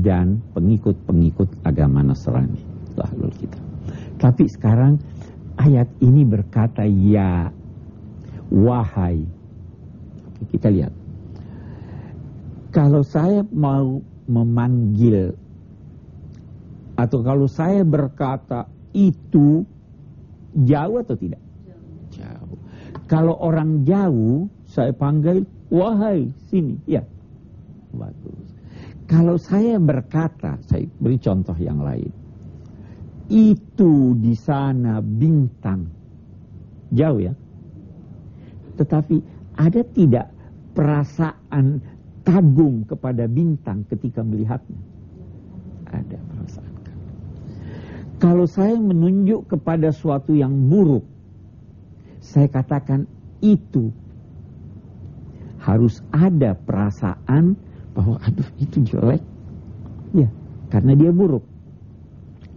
dan pengikut-pengikut agama Nasrani, itu ahlul kitab. Tapi sekarang ayat ini berkata ya, wahai. Kita lihat, kalau saya mau memanggil atau kalau saya berkata itu, jauh atau tidak? Jauh. Kalau orang jauh, saya panggil wahai sini, ya, bagus. Kalau saya berkata, saya beri contoh yang lain, itu di sana bintang, jauh ya. Tetapi ada tidak perasaan kagum kepada bintang ketika melihatnya? Ada perasaan kagum. Kalau saya menunjuk kepada suatu yang buruk, saya katakan itu, harus ada perasaan bahwa aduh itu jelek, ya, karena dia buruk.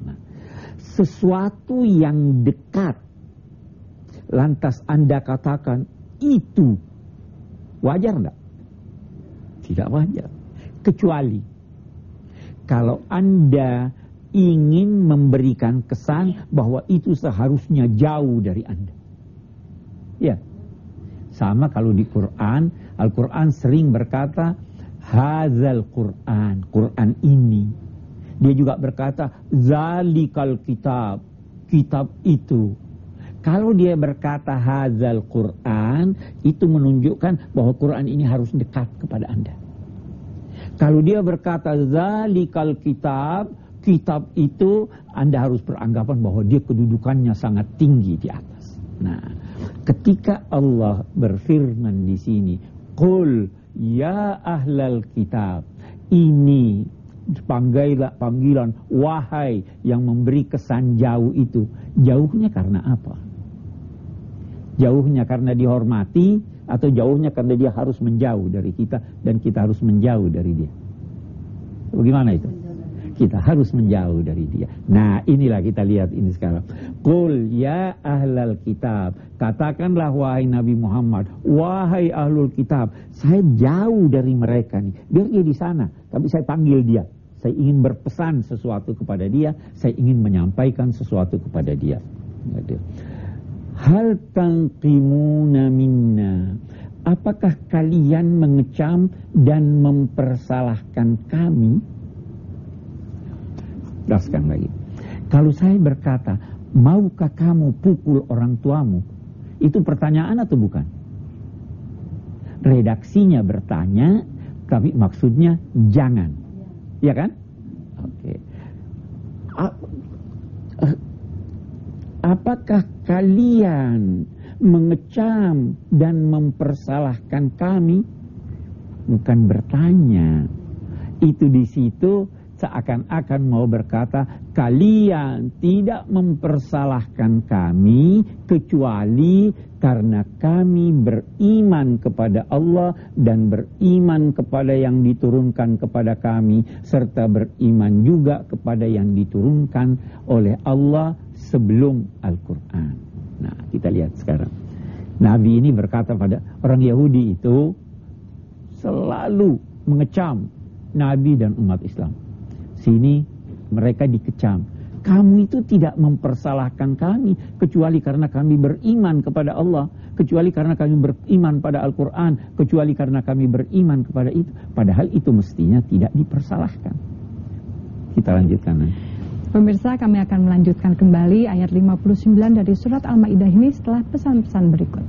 Nah, sesuatu yang dekat, lantas Anda katakan itu, wajar enggak? Tidak wajar. Kecuali kalau Anda ingin memberikan kesan bahwa itu seharusnya jauh dari Anda. Ya. Sama kalau di Quran, Al-Quran sering berkata hadzal Quran, Quran ini. Dia juga berkata zalikal kitab, kitab itu. Kalau dia berkata hadzal Quran, itu menunjukkan bahwa Quran ini harus dekat kepada Anda. Kalau dia berkata zalikal kitab, kitab itu, Anda harus beranggapan bahwa dia kedudukannya sangat tinggi di atas. Nah, ketika Allah berfirman di sini, qul ya ahlal kitab, ini panggilan wahai yang memberi kesan jauh itu. Jauhnya karena apa? Jauhnya karena dihormati atau jauhnya karena dia harus menjauh dari kita dan kita harus menjauh dari dia? Bagaimana itu? Kita harus menjauh dari dia. Nah, inilah kita lihat ini sekarang. Qul ya ahlal kitab, katakanlah wahai Nabi Muhammad, wahai ahlul kitab, saya jauh dari mereka nih. Biar dia di sana, tapi saya panggil dia. Saya ingin berpesan sesuatu kepada dia, saya ingin menyampaikan sesuatu kepada dia. Hal tanqimuna minna, apakah kalian mengecam dan mempersalahkan kami? Jelaskan lagi. Kalau saya berkata, maukah kamu pukul orang tuamu? Itu pertanyaan atau bukan? Redaksinya bertanya, tapi maksudnya jangan. Ya kan? Oke. Apakah kalian mengecam dan mempersalahkan kami? Bukan bertanya. Itu di situ seakan-akan mau berkata, kalian tidak mempersalahkan kami kecuali karena kami beriman kepada Allah dan beriman kepada yang diturunkan kepada kami, serta beriman juga kepada yang diturunkan oleh Allah sebelum Al-Quran. Nah, kita lihat sekarang. Nabi ini berkata pada orang Yahudi itu selalu mengecam Nabi dan umat Islam. Sini mereka dikecam. Kamu itu tidak mempersalahkan kami kecuali karena kami beriman kepada Allah, kecuali karena kami beriman pada Al-Quran, kecuali karena kami beriman kepada itu. Padahal itu mestinya tidak dipersalahkan. Kita lanjutkan nanti. Pemirsa, kami akan melanjutkan kembali ayat 59 dari surat Al-Maidah ini setelah pesan-pesan berikut.